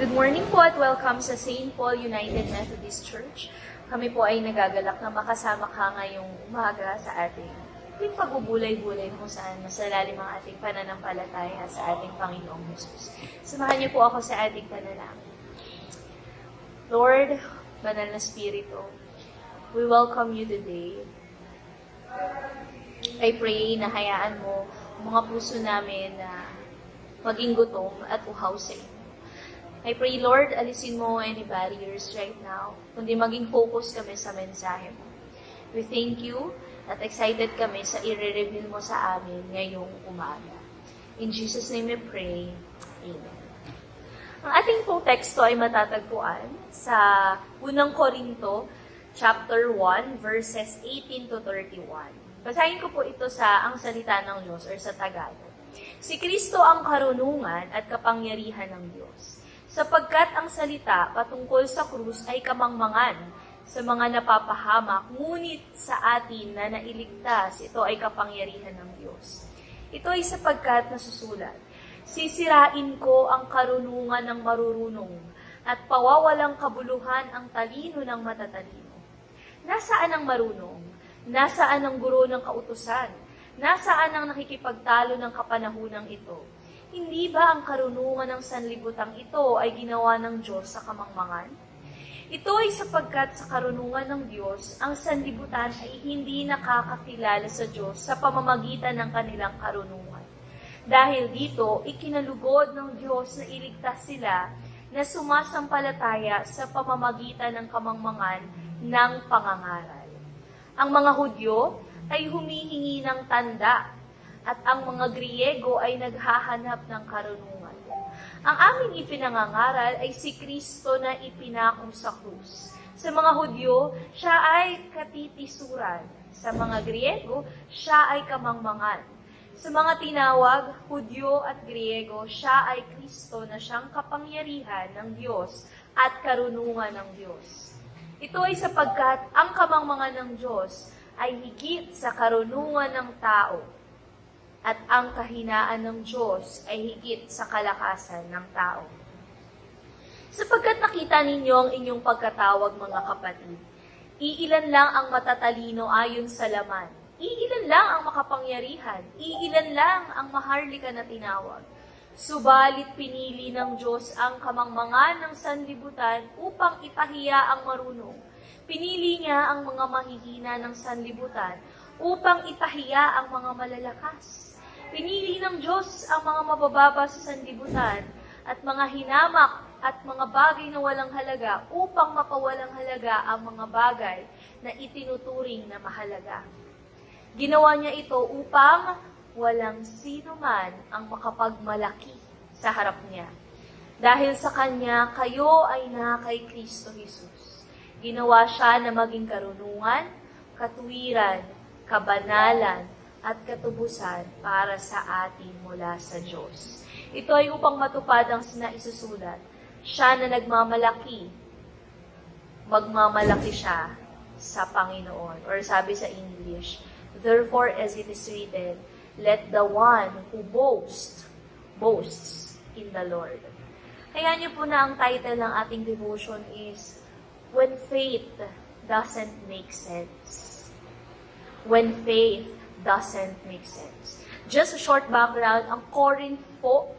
Good morning po at welcome sa St. Paul United Methodist Church. Kami po ay nagagalak na makasama ka ngayong umaga sa ating pagbubulay-bulay kung saan masalalim ang ating pananampalataya sa ating Panginoong Jesus. Samahan niyo po ako sa ating panalangin. Lord, Banal na Espiritu, we welcome you today. I pray na hayaan mo ang mga puso namin na maging gutom at uhaw sa iyo. I pray, Lord, alisin mo any barriers right now, kundi maging focus kami sa mensahe mo. We thank you at excited kami sa i-reveal mo sa amin ngayong umaga. In Jesus' name we pray. Amen. Ang ating pong teksto ay matatagpuan sa unang Korinto, chapter 1, verses 18 to 31. Basahin ko po ito sa ang salita ng Diyos or sa Tagalog. Si Kristo ang karunungan at kapangyarihan ng Diyos. Sapagkat ang salita patungkol sa krus ay kamangmangan sa mga napapahamak, ngunit sa atin na nailigtas, ito ay kapangyarihan ng Diyos. Ito ay sapagkat nasusulat, sisirain ko ang karunungan ng marurunong at pawawalang kabuluhan ang talino ng matatalino. Nasaan ang marunong? Nasaan ang guro ng kautusan? Nasaan ang nakikipagtalo ng kapanahunang ito? Hindi ba ang karunungan ng sanlibutang ito ay ginawa ng Diyos sa kamangmangan? Ito ay sapagkat sa karunungan ng Diyos, ang sanlibutan ay hindi nakakakilala sa Diyos sa pamamagitan ng kanilang karunungan. Dahil dito, ikinalugod ng Diyos na iligtas sila na sumasampalataya sa pamamagitan ng kamangmangan ng pangangaral. Ang mga Hudyo ay humihingi ng tanda, at ang mga Griego ay naghahanap ng karunungan. Ang aming ipinangangaral ay si Kristo na ipinako sa krus. Sa mga Hudyo, siya ay katitisuran. Sa mga Griego, siya ay kamangmangan. Sa mga tinawag, Hudyo at Griego, siya ay Kristo na siyang kapangyarihan ng Diyos at karunungan ng Diyos. Ito ay sapagkat ang kamangmangan ng Diyos ay higit sa karunungan ng tao, at ang kahinaan ng Diyos ay higit sa kalakasan ng tao. Sapagkat nakita ninyo ang inyong pagkatawag, mga kapatid, iilan lang ang matatalino ayon sa laman, iilan lang ang makapangyarihan, iilan lang ang maharlika na tinawag. Subalit pinili ng Diyos ang kamangmangan ng sanlibutan upang ipahiya ang marunong. Pinili niya ang mga mahihina ng sanlibutan upang ipahiya ang mga malalakas. Pinili ng Diyos ang mga mabababa sa sanlibutan at mga hinamak at mga bagay na walang halaga upang mapawalang halaga ang mga bagay na itinuturing na mahalaga. Ginawa niya ito upang walang sino man ang makapagmalaki sa harap niya. Dahil sa Kanya, kayo ay na kay Kristo Jesus. Ginawa siya na maging karunungan, katuwiran, kabanalan, at katubusan para sa atin mula sa Diyos. Ito ay upang matupad ang sinaisusulat. Siya na nagmamalaki, magmamalaki siya sa Panginoon. Or sabi sa English, therefore as it is written, let the one who boasts in the Lord. Kaya niyo po na ang title ng ating devotion is, When Faith Doesn't Make Sense. When Faith doesn't make sense. Just a short background, ang Corinth po,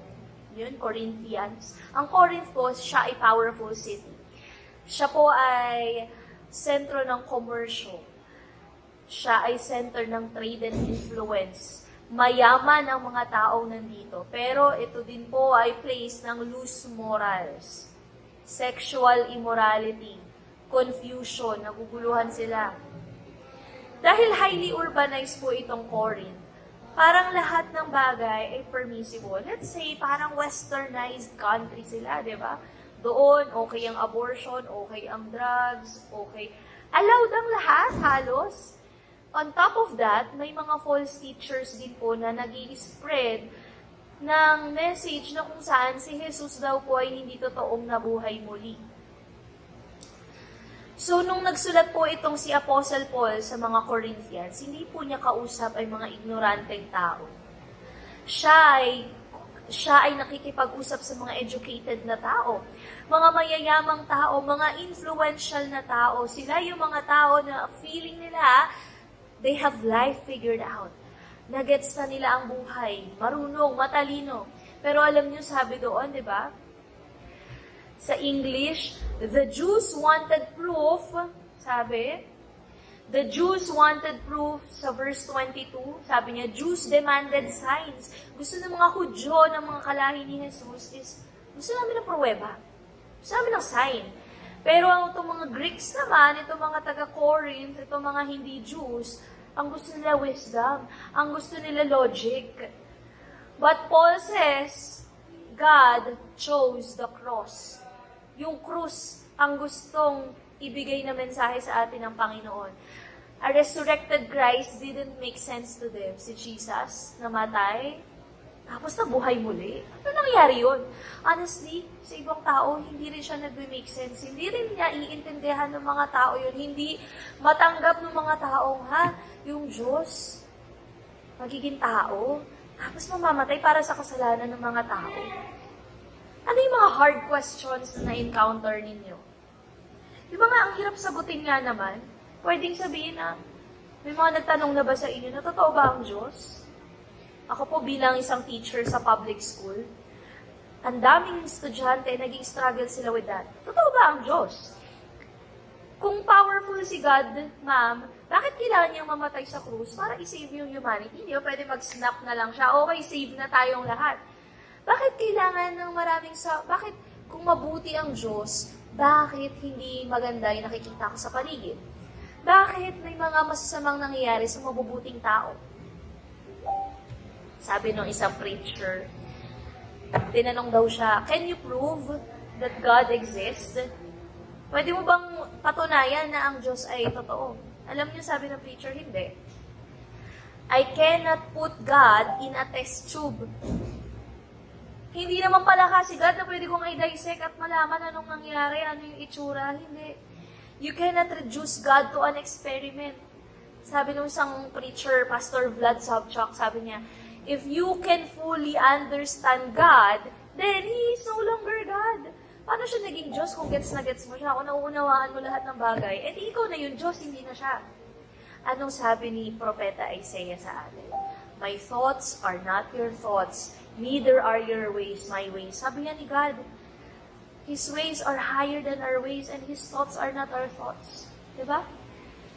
yun, Corinthians, ang Corinth po, siya ay powerful city. Siya po ay sentro ng komersyo. Siya ay center ng trade and influence. Mayaman ang mga taong nandito, pero ito din po ay place ng loose morals, sexual immorality, confusion, naguguluhan sila. Dahil highly urbanized po itong Corinth, parang lahat ng bagay ay permissible. Let's say, parang westernized country sila, di ba? Doon, okay ang abortion, okay ang drugs, okay. Allowed ang lahat, halos. On top of that, may mga false teachers din po na nag-i-spread ng message na kung saan si Jesus daw po ay hindi totoong nabuhay muli. So, nung nagsulat po itong si Apostle Paul sa mga Corinthians, hindi po niya kausap ay mga ignoranteng tao. Siya ay Siya ay nakikipag-usap sa mga educated na tao, mga mayayamang tao, mga influential na tao. Sila yung mga tao na feeling nila, they have life figured out. Nagets na nila ang buhay, marunong, matalino. Pero alam niyo, sabi doon, di ba? Sa English, the Jews wanted proof, sabi, the Jews wanted proof sa verse 22. Sabi niya, Jews demanded signs. Gusto ng mga Hudyo, ng mga kalahi ni Jesus is, gusto namin ng pruweba. Gusto namin ng sign. Pero itong mga Greeks naman, itong mga taga-Corinth, itong mga hindi Jews, ang gusto nila wisdom. Ang gusto nila logic. But Paul says, God chose the cross. Yung krus ang gustong ibigay na mensahe sa atin ng Panginoon. A resurrected Christ didn't make sense to them. Si Jesus, namatay, tapos nabuhay muli. Ano nangyari yun? Honestly, sa ibang tao, hindi rin siya nag-make sense. Hindi rin niya iintindihan ng mga tao yun. Hindi matanggap ng mga taong, yung Diyos, magiging tao, tapos mamamatay para sa kasalanan ng mga tao. Ano yung mga hard questions na na-encounter ninyo? Di ba nga, ang hirap sagutin nga naman? Pwedeng sabihin na, may mga nagtanong na ba sa inyo na totoo ba ang Diyos? Ako po bilang isang teacher sa public school, ang daming estudyante, naging struggle sila with that. Totoo ba ang Diyos? Kung powerful si God, ma'am, bakit kailangan niyang mamatay sa krus para i-save yung humanity? Hindi ba pwede mag-snap na lang siya? Okay, save na tayong lahat. Bakit kailangan ng bakit kung mabuti ang Diyos, bakit hindi maganda yung nakikita ko sa paligid? Bakit may mga masasamang nangyayari sa mabubuting tao? Sabi ng isang preacher, tinanong daw siya, can you prove that God exists? Pwede mo bang patunayan na ang Diyos ay totoo? Alam niyo, sabi ng preacher, hindi. I cannot put God in a test tube. Hindi naman pala kasi God na pwede kong i-dissect at malaman anong nangyari, ano yung itsura. Hindi. You cannot reduce God to an experiment. Sabi ng isang preacher, Pastor Vlad Sobchak, sabi niya, if you can fully understand God, then He is no longer God. Paano siya naging Diyos kung gets na gets mo siya? Kung nauunawaan mo lahat ng bagay, edi ikaw na yung Diyos, hindi na siya. Anong sabi ni Propeta Isaiah sa atin? My thoughts are not your thoughts, neither are your ways my ways. Sabi niya ni God, His ways are higher than our ways, and His thoughts are not our thoughts. Diba?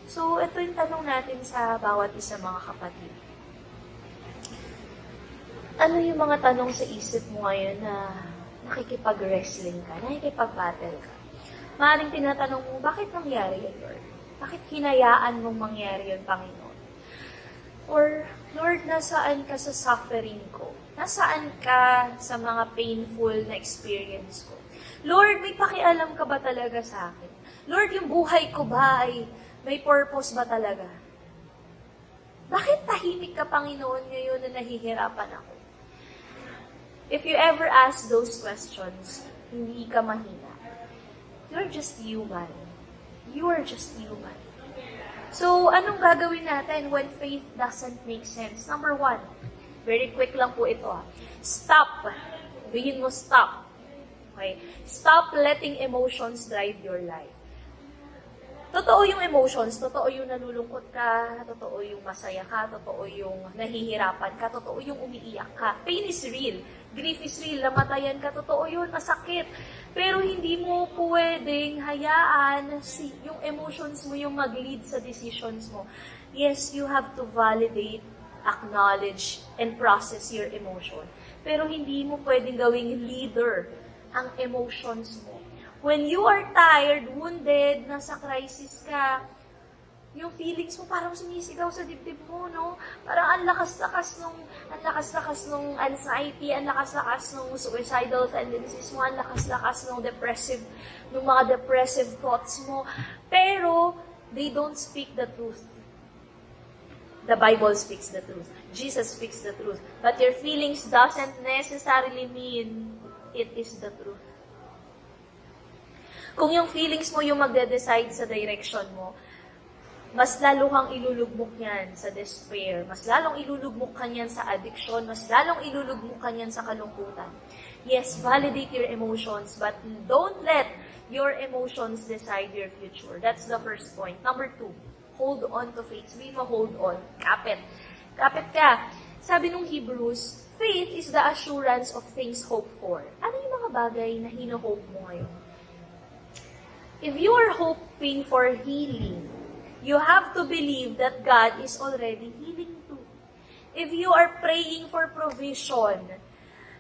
So, ito yung tanong natin sa bawat isa mga kapatid. Ano yung mga tanong sa isip mo ngayon na nakikipag-wrestling ka, nakikipag-battle ka? Maaaring tinatanong mo, bakit nangyari yun, Lord? Bakit hinayaan mong mangyari yun, Panginoon? Or, Lord, nasaan ka sa suffering ko? Nasaan ka sa mga painful na experience ko? Lord, may pakialam ka ba talaga sa akin? Lord, yung buhay ko ba ay may purpose ba talaga? Bakit tahimik ka, Panginoon, ngayon na nahihirapan ako? If you ever ask those questions, hindi ka mahina. You're just human. You are just human. So, anong gagawin natin when faith doesn't make sense? Number 1, very quick lang po ito. Stop. Sabihin mo, stop. Okay? Stop letting emotions drive your life. Totoo yung emotions, totoo yung nalulungkot ka, totoo yung masaya ka, totoo yung nahihirapan ka, totoo yung umiiyak ka. Pain is real. Grief is real. Namatayan ka, totoo yun, masakit. Pero hindi mo pwedeng hayaan yung emotions mo yung mag-lead sa decisions mo. Yes, you have to validate, acknowledge, and process your emotion. Pero hindi mo pwedeng gawing leader ang emotions mo. When you are tired, wounded, nasa crisis ka, yung feelings mo parang sumisigaw sa dibdib mo, no? Parang ang lakas-lakas nung anxiety, ang lakas-lakas nung suicidal tendencies mo, ang lakas-lakas nung mga depressive thoughts mo. Pero, they don't speak the truth. The Bible speaks the truth. Jesus speaks the truth. But your feelings doesn't necessarily mean it is the truth. Kung yung feelings mo yung magde-decide sa direction mo, mas lalo kang ilulugmok yan sa despair, mas lalong ilulugmok ka yan sa addiction, mas lalong ilulugmok ka yan sa kalungkutan. Yes, validate your emotions, but don't let your emotions decide your future. That's the first point. Number 2, hold on to faith. Sabihin mo, hold on. Kapit. Kapit ka. Sabi nung Hebrews, faith is the assurance of things hoped for. Ano yung mga bagay na hino-hope mo ngayon? If you are hoping for healing, you have to believe that God is already healing too. If you are praying for provision,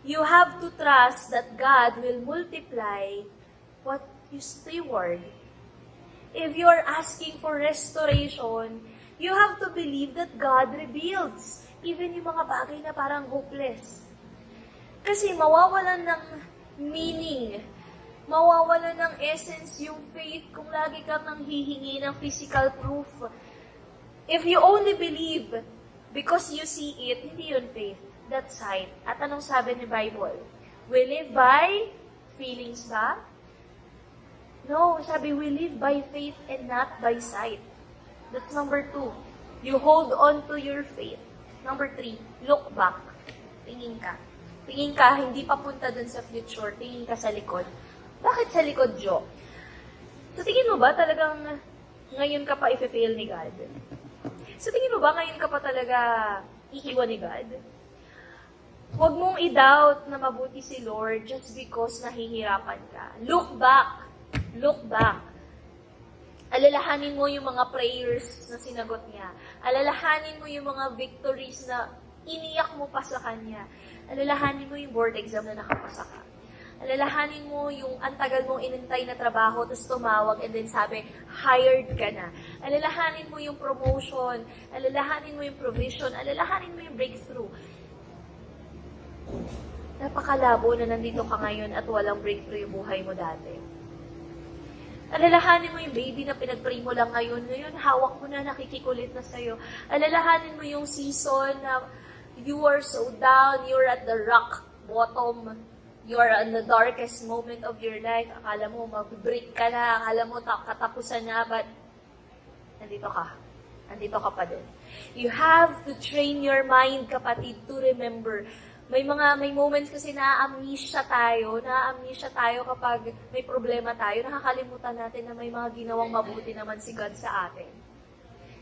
you have to trust that God will multiply what you steward. If you are asking for restoration, you have to believe that God rebuilds even yung mga bagay na parang hopeless. Kasi mawawalan ng meaning, mawawalan ng essence yung faith kung lagi kang nanghihingi ng physical proof. If you only believe because you see it, hindi yun faith. That's sight. At anong sabi ni Bible? We live by feelings ba? No, sabi we live by faith and not by sight. That's number 2. You hold on to your faith. Number 3, look back. Tingin ka. Tingin ka, hindi papunta dun sa future. Tingin ka sa likod. Bakit sa likod, Jo? So, tingin mo ba talagang ngayon ka pa i-fail ni God? So, tingin mo ba ngayon ka pa talaga iiwan ni God? Huwag mong i-doubt na mabuti si Lord just because nahihirapan ka. Look back. Look back. Alalahanin mo yung mga prayers na sinagot niya. Alalahanin mo yung mga victories na iniyak mo pa sa Kanya. Alalahanin mo yung board exam na nakapasa ka. Alalahanin mo yung antagal mong inintay na trabaho, tapos tumawag, and then sabi, hired ka na. Alalahanin mo yung promotion. Alalahanin mo yung provision. Alalahanin mo yung breakthrough. Napakalabo na nandito ka ngayon at walang breakthrough yung buhay mo dati. Alalahanin mo yung baby na pinag-pray mo lang ngayon. Ngayon, hawak mo na, nakikikulit na sa'yo. Alalahanin mo yung season na you are so down, you're at the rock bottom, you're in the darkest moment of your life. Akala mo, mag-break ka na, akala mo, katapusan na, but nandito ka. Nandito ka pa din. You have to train your mind, kapatid, to remember. May moments kasi na-amnesia tayo kapag may problema tayo, nakakalimutan natin na may mga ginawang mabuti naman si God sa atin.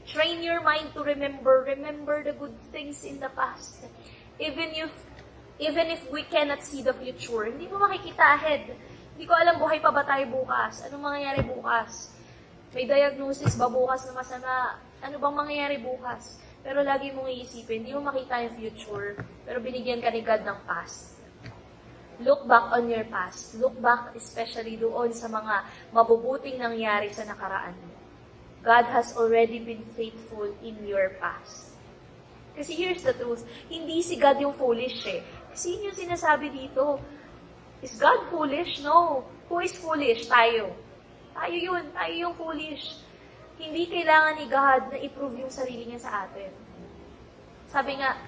Train your mind to remember the good things in the past. Even if we cannot see the future, hindi mo makikita ahead. Hindi ko alam buhay pa ba tayo bukas? Anong mangyayari bukas? May diagnosis ba bukas na masama? Ano bang mangyayari bukas? Pero lagi mong iisipin, hindi mo makita yung future, pero binigyan ka ni God ng past. Look back on your past. Look back especially doon sa mga mabubuting nangyari sa nakaraan mo. God has already been faithful in your past. Kasi here's the truth, hindi si God yung foolish eh. Kasi yun yung sinasabi dito. Is God foolish? No. Who is foolish? Tayo. Tayo yun. Tayo yung foolish. Hindi kailangan ni God na i-prove yung sarili niya sa atin. Sabi nga,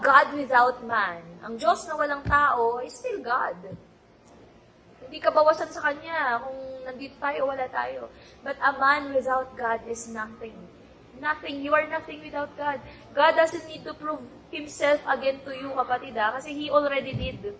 God without man. Ang Diyos na walang tao is still God. Hindi ka bawasan sa Kanya kung nandito tayo o wala tayo. But a man without God is nothing. Nothing. You are nothing without God. God doesn't need to prove Himself again to you, kapatid, kasi He already did.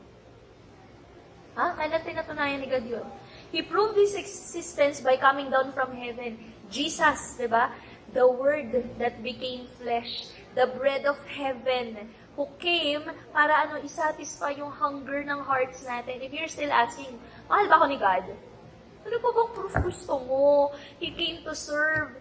Kailan pinatunayan ni God yun? He proved His existence by coming down from heaven. Jesus, diba? The Word that became flesh. The bread of heaven. Who came para isatisfy yung hunger ng hearts natin. If you're still asking, mahal ba ako ni God? Ano pa bang proof gusto mo? He came to serve.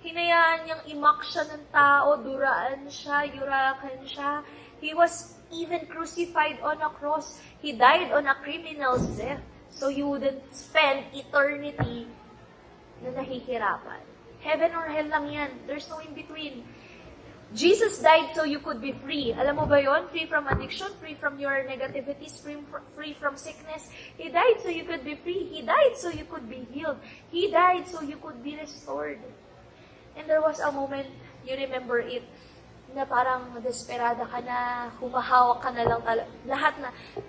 Hinayaan niyang imak siya ng tao, duraan siya, yurakan siya. He was even crucified on a cross. He died on a criminal's death so you wouldn't spend eternity na nahihirapan. Heaven or hell lang yan. There's no in between. Jesus died so you could be free. Alam mo ba yon? Free from addiction, free from your negativities, free from sickness. He died so you could be free. He died so you could be healed. He died so you could be restored. And there was a moment, you remember it, na parang desperada ka na, humahawak ka na lang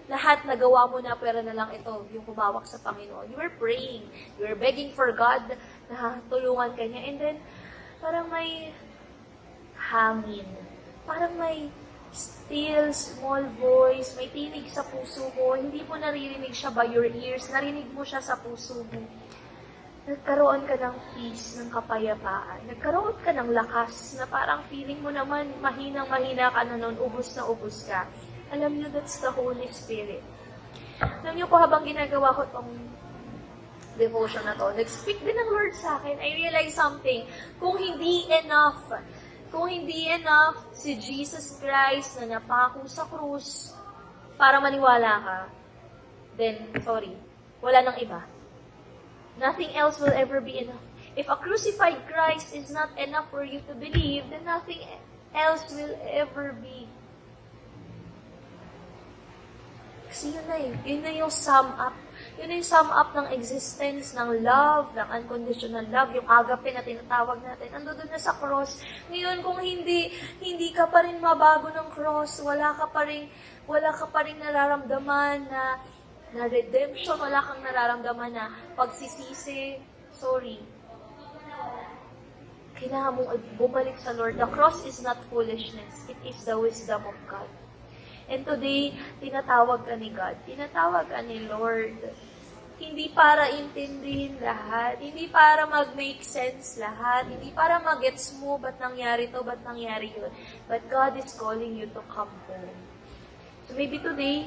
lahat na gawa mo na, pero na lang ito, yung humawak sa Panginoon. You were praying, you were begging for God na tulungan ka niya, and then, parang may hangin, parang may still, small voice, may tinig sa puso mo, hindi mo naririnig siya by your ears, narinig mo siya sa puso mo. Nagkaroon ka ng peace, ng kapayapaan. Nagkaroon ka ng lakas na parang feeling mo naman mahinang-mahina ka na noon, ubus na ubus ka. Alam niyo, that's the Holy Spirit. Alam niyo po, habang ginagawa ko tong devotion na to, nag-speak din ng Lord sa akin. I realized something. Kung hindi enough si Jesus Christ na napako sa krus para maniwala ka, then, sorry, wala nang iba. Nothing else will ever be enough. If a crucified Christ is not enough for you to believe, then nothing else will ever be. Kasi yun na yung sum up. Yun na yung sum up ng existence, ng love, ng unconditional love, yung agape na tinatawag natin. Ando doon na sa cross. Ngayon, kung hindi ka pa rin mabago ng cross, wala ka pa rin nararamdaman na redemption, wala kang nararamdaman na pagsisisi, sorry. Kailangan mong bumalik sa Lord. The cross is not foolishness. It is the wisdom of God. And today, tinatawag ka ni God. Tinatawag ka ni Lord. Hindi para intindihin lahat. Hindi para mag-make sense lahat. Hindi para mag-gets mo, ba't nangyari to, ba't nangyari yun. But God is calling you to come home. So maybe today,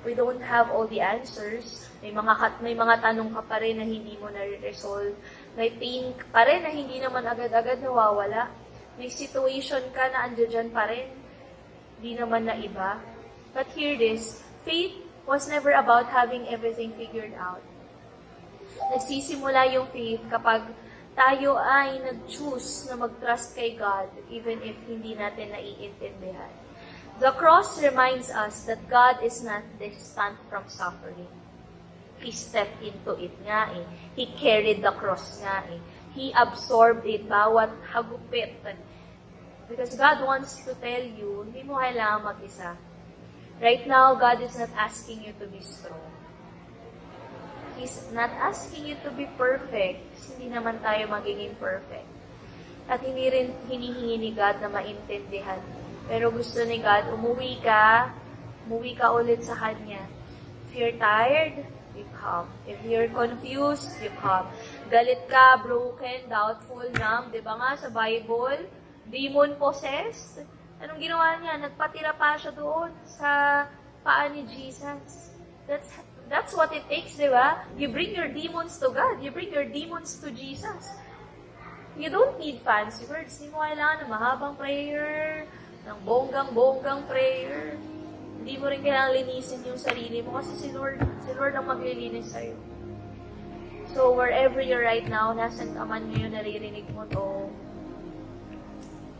we don't have all the answers. May mga tanong ka pa rin na hindi mo na-resolve. May pain pa rin na hindi naman agad-agad nawawala. May situation ka na andyan pa rin. Hindi naman na iba. But hear this, faith was never about having everything figured out. Nagsisimula yung faith kapag tayo ay nag-choose na mag-trust kay God even if hindi natin naiintindihan. The cross reminds us that God is not distant from suffering. He stepped into it nga eh. He carried the cross nga eh. He absorbed it, bawat hagupit. Because God wants to tell you, hindi mo kailangan mag-isa. Right now, God is not asking you to be strong. He's not asking you to be perfect. Kasi hindi naman tayo magiging perfect. At hindi rin hinihingi ni God na maintindihan. Pero gusto ni God, umuwi ka ulit sa Kanya. If you're tired, you come. If you're confused, you come. Galit ka, broken, doubtful, numb. Diba nga sa Bible, demon-possessed. Anong ginawa niya? Nagpatira pa siya doon sa paa ni Jesus. That's what it takes, di ba? You bring your demons to God. You bring your demons to Jesus. You don't need fancy words. Hindi mo kailangan ng mahabang prayer, ng bonggang-bonggang prayer. Hindi mo rin kailangan linisin yung sarili mo kasi si Lord ang maglilinis sa'yo. So, wherever you're right now, nasan ka man ngayon, naririnig mo to,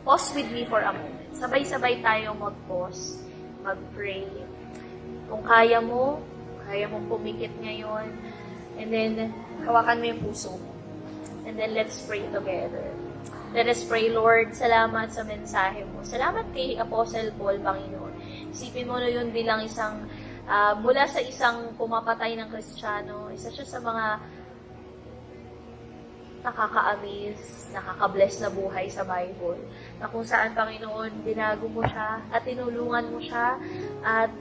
pause with me for a moment. Sabay-sabay tayong mag-pause, mag-pray. Kung kaya mong pumikit ngayon, and then, hawakan mo yung puso mo. And then, let's pray together. Let us pray, Lord, salamat sa mensahe mo. Salamat kay Apostle Paul, Panginoon. Isipin mo na yun bilang mula sa isang pumapatay ng Kristiyano, isa siya sa mga nakaka-amaze, nakaka-bless na buhay sa Bible. Na kung saan, Panginoon, binago mo siya at tinulungan mo siya at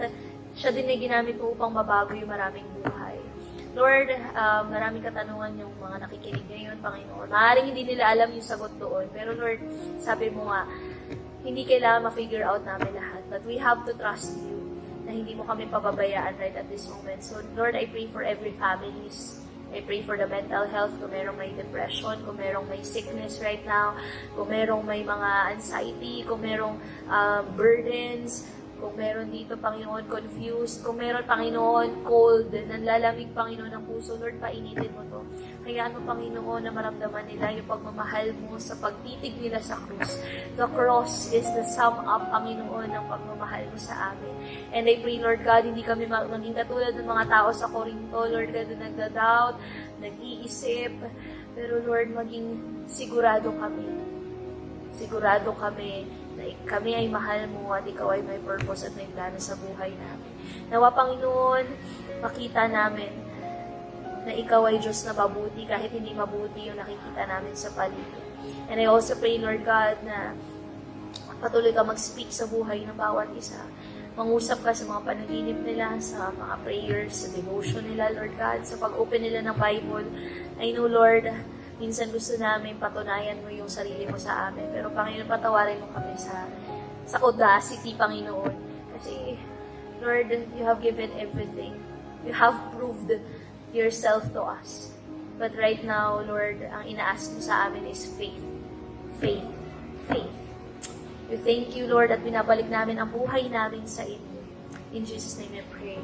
siya din ay ginamit mo upang mabago yung maraming buhay. Lord, maraming katanungan yung mga nakikinig ngayon, Panginoon. Maaaring hindi nila alam yung sagot doon. Pero Lord, sabi mo nga, hindi kailangan ma-figure out namin lahat. But we have to trust you na hindi mo kami pababayaan right at this moment. So Lord, I pray for every families. I pray for the mental health, kung merong may depression, kung merong may sickness right now, kung merong may mga anxiety, kung merong burdens, kung meron dito, Panginoon, confused, kung meron, Panginoon, cold, nanlalamig, Panginoon, ng puso, Lord, painitin mo to. Kaya ano, Panginoon, na maramdaman nila yung pagmamahal mo sa pagtitig nila sa krus. The cross is the sum up, Panginoon, ng pagmamahal mo sa amin. And I pray, Lord God, hindi kami maging katulad ng mga tao sa Corinto, Lord God, na nagda-doubt, nag-iisip, pero Lord, maging sigurado kami Like, kami ay mahal mo at ikaw ay may purpose at may plano sa buhay namin. Nawa, Panginoon, makita namin na ikaw ay Diyos na mabuti kahit hindi mabuti yung nakikita namin sa paligid. And I also pray, Lord God, na patuloy ka mag-speak sa buhay ng bawat isa. Mangusap ka sa mga panaginip nila, sa mga prayers, sa devotion nila, Lord God, sa pag-open nila ng Bible. I know, Lord, minsan gusto namin patunayan mo yung sarili mo sa amin. Pero, Panginoon, patawarin mo kami sa audacity, Panginoon. Kasi, Lord, you have given everything. You have proved yourself to us. But right now, Lord, ang ina-ask mo sa amin is faith. Faith. Faith. We thank you, Lord, at binabalik namin ang buhay namin sa inyo. In Jesus' name I pray.